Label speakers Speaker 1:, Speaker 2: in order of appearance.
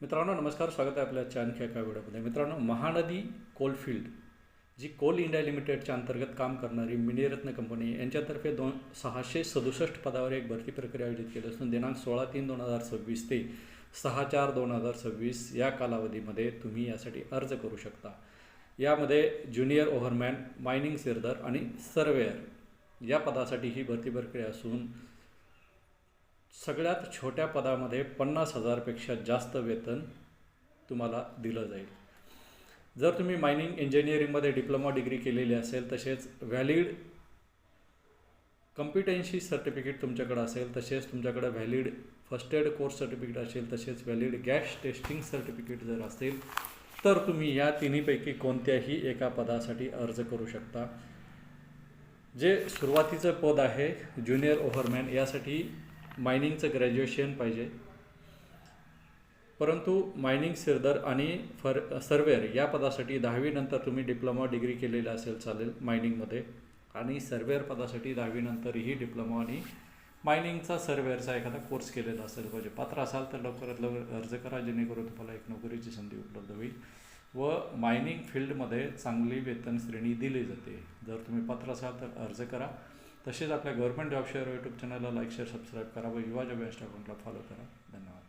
Speaker 1: मित्रांनो नमस्कार, स्वागत आहे आपल्या आणखी एका व्हिडिओमध्ये. मित्रांनो, महानदी कोलफील्ड जी कोल इंडिया लिमिटेडच्या अंतर्गत काम करणारी मिनीरत्न कंपनी यांच्यातर्फे 667 पदावर एक भरती प्रक्रिया आयोजित केली असून दिनांक 16/3/2026 ते 6/4/2026 या कालावधीमध्ये तुम्ही यासाठी अर्ज करू शकता. यामध्ये ज्युनियर ओव्हरमॅन, मायनिंग सिरदर आणि सर्वेअर या पदासाठी ही भरती प्रक्रिया असून सगळ्यात छोट्या पदामध्ये 50,000पेक्षा जास्त वेतन तुम्हाला दिलं जाईल. जर तुम्ही मायनिंग इंजिनिअरिंगमध्ये डिप्लोमा डिग्री केलेली असेल, तसेच व्हॅलिड कॉम्पिटन्सी सर्टिफिकेट तुमच्याकडे असेल, तसेच तुमच्याकडे valid first aid course certificate असेल, तसेच व्हॅलिड गॅस टेस्टिंग सर्टिफिकेट जर असेल, तर तुम्ही या तिन्हीपैकी कोणत्याही एका पदासाठी अर्ज करू शकता. जे सुरुवातीचं पद आहे ज्युनियर ओव्हरमॅन, यासाठी मायनिंगचं ग्रॅज्युएशन पाहिजे. परंतु मायनिंग सिरदर आणि सर्वेअर या पदासाठी 10वी नंतर तुम्ही डिप्लोमा डिग्री केलेला असेल चालेल मायनिंगमध्ये, आणि सर्वेअर पदासाठी 10वी नंतरही डिप्लोमा आणि मायनिंगचा सर्वेअरचा एखादा कोर्स केलेला असेल पाहिजे. पात्र असाल तर लवकरात लवकर अर्ज करा, जेणेकरून तुम्हाला एक नोकरीची संधी उपलब्ध होईल व मायनिंग फील्डमध्ये चांगली वेतन श्रेणी दिली जाते. जर तुम्ही पात्र असाल तर अर्ज करा. तसेच आपल्या गव्हर्नमेंट जॉब शेअर यूट्यूब चॅनलला लाईक, शेअर, सबस्क्राईब करा व युवा जॉब इंस्टाग्रामला फॉलो करा. धन्यवाद.